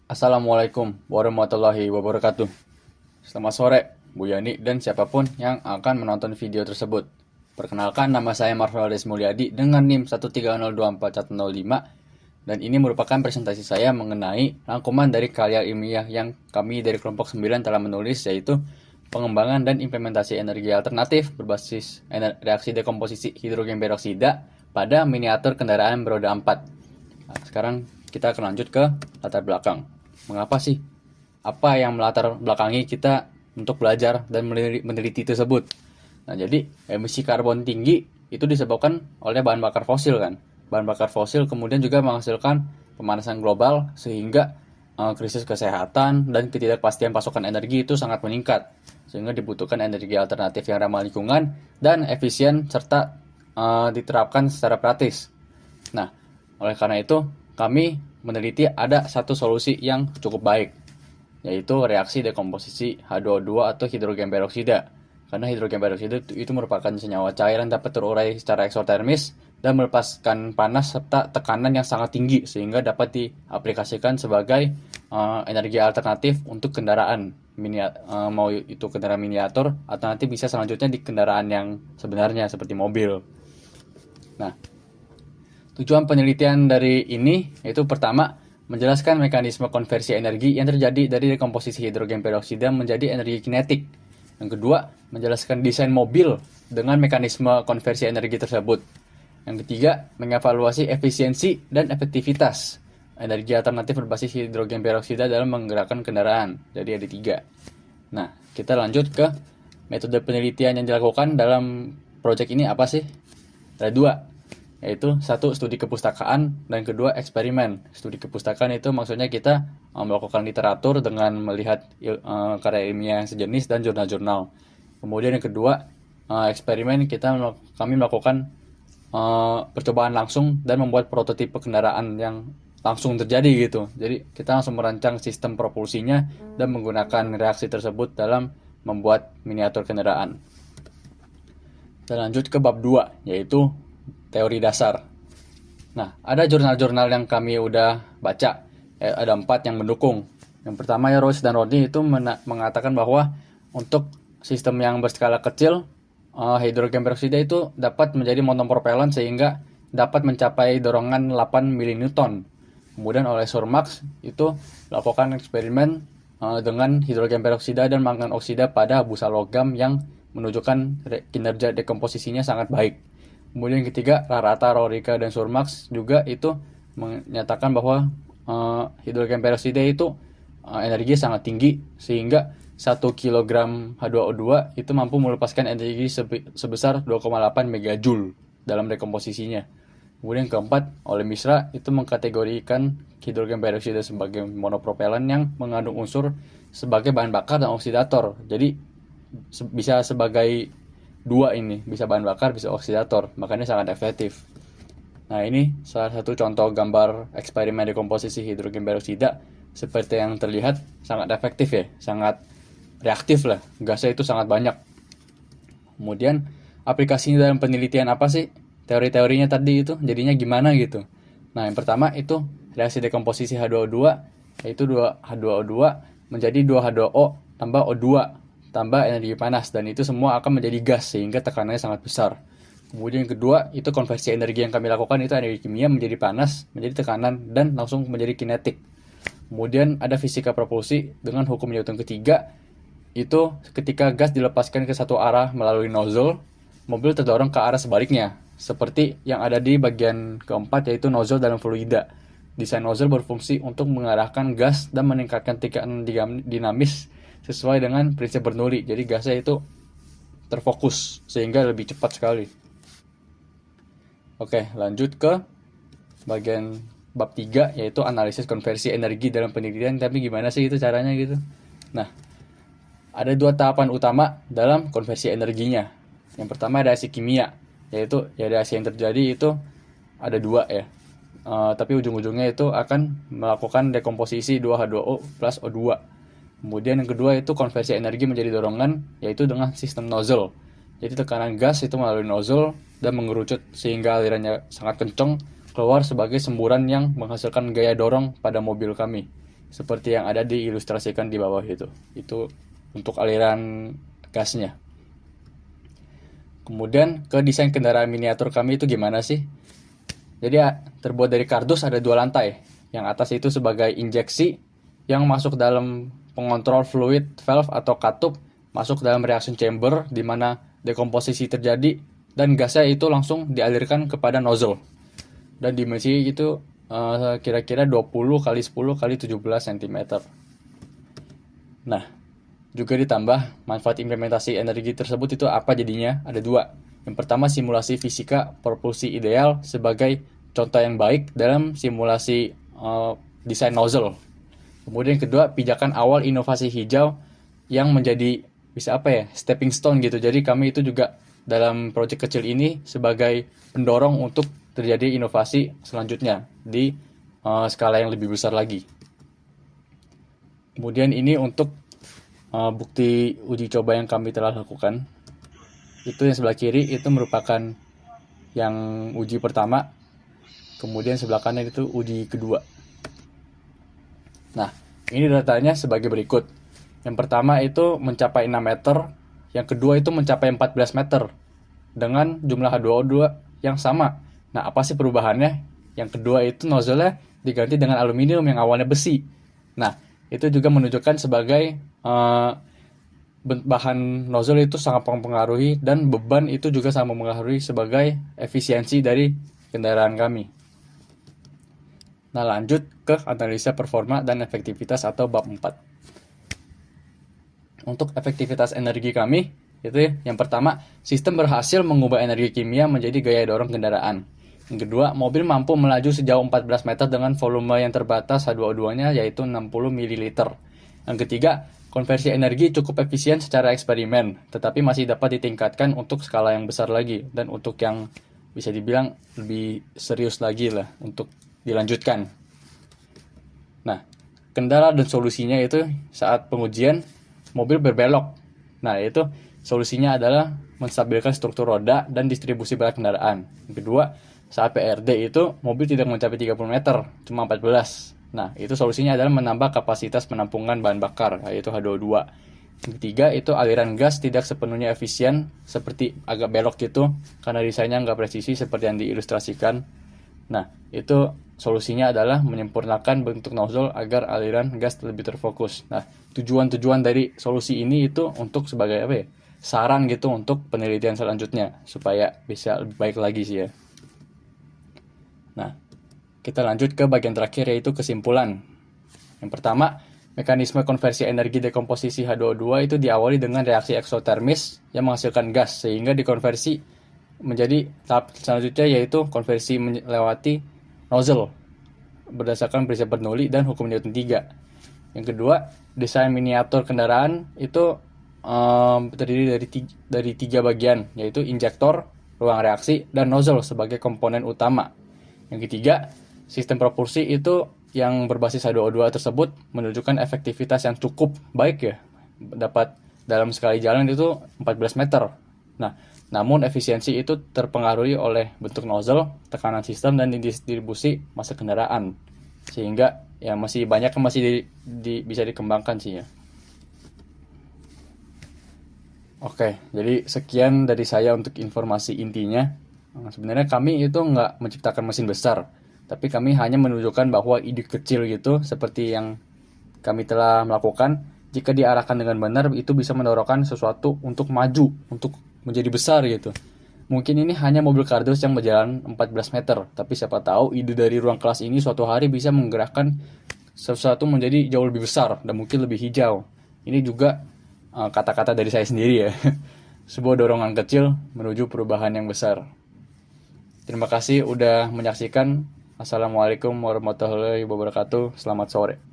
Assalamualaikum warahmatullahi wabarakatuh. Selamat sore, Bu Yani dan siapapun yang akan menonton video tersebut. Perkenalkan, nama saya Marveldes Mulyadi dengan NIM 130241105 dan ini merupakan presentasi saya mengenai rangkuman dari karya ilmiah yang kami dari kelompok 9 telah menulis, yaitu pengembangan dan implementasi energi alternatif berbasis reaksi dekomposisi hidrogen peroksida pada miniatur kendaraan beroda 4. Nah, sekarang kita akan lanjut ke latar belakang. Mengapa sih? Apa yang melatar belakangi kita untuk belajar dan meneliti tersebut? Nah, jadi emisi karbon tinggi itu disebabkan oleh bahan bakar fosil kan. Bahan bakar fosil kemudian juga menghasilkan pemanasan global sehingga krisis kesehatan dan ketidakpastian pasokan energi itu sangat meningkat. Sehingga dibutuhkan energi alternatif yang ramah lingkungan dan efisien serta diterapkan secara praktis. Nah, oleh karena itu kami meneliti ada satu solusi yang cukup baik, yaitu reaksi dekomposisi H2O2 atau hidrogen peroksida. Karena hidrogen peroksida itu merupakan senyawa cair yang dapat terurai secara eksotermis dan melepaskan panas serta tekanan yang sangat tinggi sehingga dapat diaplikasikan sebagai energi alternatif untuk kendaraan mau itu kendaraan miniatur atau nanti bisa selanjutnya di kendaraan yang sebenarnya seperti mobil. Nah, tujuan penelitian dari ini yaitu pertama, menjelaskan mekanisme konversi energi yang terjadi dari dekomposisi hidrogen peroksida menjadi energi kinetik. Yang kedua, menjelaskan desain mobil dengan mekanisme konversi energi tersebut. Yang ketiga, mengevaluasi efisiensi dan efektivitas energi alternatif berbasis hidrogen peroksida dalam menggerakkan kendaraan. Jadi ada 3. Nah, kita lanjut ke metode penelitian yang dilakukan dalam proyek ini apa sih? Ada 2, yaitu 1 studi kepustakaan dan kedua eksperimen. Studi kepustakaan itu maksudnya kita melakukan literatur dengan melihat karya ilmiah sejenis dan jurnal-jurnal. Kemudian yang kedua, eksperimen kami melakukan percobaan langsung dan membuat prototipe kendaraan yang langsung terjadi gitu. Jadi kita langsung merancang sistem propulsinya dan menggunakan reaksi tersebut dalam membuat miniatur kendaraan. Kita lanjut ke bab 2, yaitu teori dasar. Nah, ada jurnal-jurnal yang kami udah baca, ada 4 yang mendukung. Yang pertama ya, Rose dan Rodney itu mengatakan bahwa untuk sistem yang berskala kecil, hidrogen peroksida itu dapat menjadi monopropelan sehingga dapat mencapai dorongan 8 mN. Kemudian oleh Surmax itu lakukan eksperimen dengan hidrogen peroksida dan mangan oksida pada busa logam yang menunjukkan kinerja dekomposisinya sangat baik. Kemudian yang ketiga, Rarata, Rorica, dan Surmax juga itu menyatakan bahwa hidrogen peroksida itu energi sangat tinggi sehingga 1 kg H2O2 itu mampu melepaskan energi sebesar 2,8 megajoule dalam dekomposisinya. Kemudian yang keempat, oleh Mishra itu mengkategorikan hidrogen peroksida sebagai monopropelan yang mengandung unsur sebagai bahan bakar dan oksidator. Jadi bisa sebagai 2 ini, bisa bahan bakar, bisa oksidator, makanya sangat efektif. Nah, ini salah satu contoh gambar eksperimen dekomposisi hidrogen peroksida. Seperti yang terlihat sangat efektif ya, sangat reaktif lah, gasnya itu sangat banyak. Kemudian aplikasinya dalam penelitian apa sih? Teori-teorinya tadi itu jadinya gimana gitu. Nah, yang pertama itu reaksi dekomposisi H2O2, yaitu 2H2O2 menjadi 2H2O tambah O2 tambah energi panas, dan itu semua akan menjadi gas sehingga tekanannya sangat besar. Kemudian yang kedua, itu konversi energi yang kami lakukan itu energi kimia menjadi panas, menjadi tekanan, dan langsung menjadi kinetik. Kemudian ada fisika propulsi dengan hukum Newton ketiga, itu ketika gas dilepaskan ke satu arah melalui nozzle, mobil terdorong ke arah sebaliknya, seperti yang ada di bagian keempat, yaitu nozzle dalam fluida. Desain nozzle berfungsi untuk mengarahkan gas dan meningkatkan tekanan dinamis sesuai dengan prinsip Bernoulli. Jadi gasnya itu terfokus sehingga lebih cepat sekali. Oke, lanjut ke bagian bab 3, yaitu analisis konversi energi dalam penelitian. Tapi gimana sih itu caranya gitu? Nah, ada 2 tahapan utama dalam konversi energinya. Yang pertama reaksi kimia, yaitu ya reaksi yang terjadi itu ada 2 ya. Tapi ujung-ujungnya itu akan melakukan dekomposisi 2H2O plus O2. Kemudian yang kedua itu konversi energi menjadi dorongan, yaitu dengan sistem nozzle. Jadi tekanan gas itu melalui nozzle dan mengerucut sehingga alirannya sangat kencang keluar sebagai semburan yang menghasilkan gaya dorong pada mobil kami. seperti yang ada diilustrasikan di bawah itu. Itu untuk aliran gasnya. Kemudian ke desain kendaraan miniatur kami itu gimana sih? Jadi terbuat dari kardus, ada 2 lantai. Yang atas itu sebagai injeksi yang masuk dalam pengontrol fluid valve atau katup, masuk dalam reaction chamber di mana dekomposisi terjadi dan gasnya itu langsung dialirkan kepada nozzle. Dan dimensi itu kira-kira 20 kali 10 kali 17 cm. Nah, juga ditambah manfaat implementasi energi tersebut itu apa jadinya? Ada 2. Yang pertama, simulasi fisika propulsi ideal sebagai contoh yang baik dalam simulasi desain nozzle. Kemudian yang kedua, pijakan awal inovasi hijau yang menjadi bisa stepping stone gitu. Jadi kami itu juga dalam proyek kecil ini sebagai pendorong untuk terjadi inovasi selanjutnya di skala yang lebih besar lagi. Kemudian ini untuk bukti uji coba yang kami telah lakukan. Itu yang sebelah kiri itu merupakan yang uji pertama, kemudian sebelah kanan itu uji kedua. Nah, ini datanya sebagai berikut. Yang pertama itu mencapai 6 meter, yang kedua itu mencapai 14 meter dengan jumlah H2O2 yang sama. Nah, apa sih perubahannya? Yang kedua itu nozzle-nya diganti dengan aluminium yang awalnya besi. Nah, itu juga menunjukkan sebagai bahan nozzle itu sangat mempengaruhi, dan beban itu juga sangat mempengaruhi sebagai efisiensi dari kendaraan kami. Nah, lanjut ke analisa performa dan efektivitas atau bab 4. Untuk efektivitas energi kami, itu yang pertama, sistem berhasil mengubah energi kimia menjadi gaya dorong kendaraan. Yang kedua, mobil mampu melaju sejauh 14 meter dengan volume yang terbatas H2O2-nya yaitu 60 ml. Yang ketiga, konversi energi cukup efisien secara eksperimen, tetapi masih dapat ditingkatkan untuk skala yang besar lagi dan untuk yang bisa dibilang lebih serius lagi lah untuk dilanjutkan. Nah, kendala dan solusinya itu saat pengujian mobil berbelok. Nah, itu solusinya adalah menstabilkan struktur roda dan distribusi berat kendaraan. Yang kedua, saat PRD itu mobil tidak mencapai 30 meter, cuma 14. Nah, itu solusinya adalah menambah kapasitas penampungan bahan bakar, yaitu H2O2. Yang ketiga, itu aliran gas tidak sepenuhnya efisien, seperti agak belok gitu, karena desainnya nggak presisi seperti yang diilustrasikan. Nah, itu solusinya adalah menyempurnakan bentuk nozzle agar aliran gas lebih terfokus. Nah, tujuan-tujuan dari solusi ini itu untuk sebagai saran gitu untuk penelitian selanjutnya, supaya bisa lebih baik lagi sih ya. Nah, kita lanjut ke bagian terakhir, yaitu kesimpulan. Yang pertama, mekanisme konversi energi dekomposisi H2O2 itu diawali dengan reaksi eksotermis yang menghasilkan gas, sehingga dikonversi menjadi tahap selanjutnya, yaitu konversi melewati nozzle berdasarkan prinsip Bernoulli dan hukum Newton 3. Yang kedua, desain miniatur kendaraan itu terdiri dari 3 bagian, yaitu injektor, ruang reaksi, dan nozzle sebagai komponen utama. Yang ketiga, sistem propulsi itu yang berbasis H2O2 tersebut menunjukkan efektivitas yang cukup baik ya, dapat dalam sekali jalan itu 14 meter. Nah, namun efisiensi itu terpengaruhi oleh bentuk nozzle, tekanan sistem, dan distribusi massa kendaraan. Sehingga ya masih banyak yang masih bisa dikembangkan sih ya. Oke, jadi sekian dari saya untuk informasi intinya. Sebenarnya kami itu nggak menciptakan mesin besar, tapi kami hanya menunjukkan bahwa ide kecil gitu, seperti yang kami telah melakukan, jika diarahkan dengan benar, itu bisa mendorongkan sesuatu untuk maju, untuk menjadi besar gitu. Mungkin ini hanya mobil kardus yang berjalan 14 meter, tapi siapa tahu ide dari ruang kelas ini suatu hari bisa menggerakkan sesuatu menjadi jauh lebih besar dan mungkin lebih hijau. Ini juga kata-kata dari saya sendiri ya. Sebuah dorongan kecil menuju perubahan yang besar. Terima kasih udah menyaksikan. Assalamualaikum warahmatullahi wabarakatuh. Selamat sore.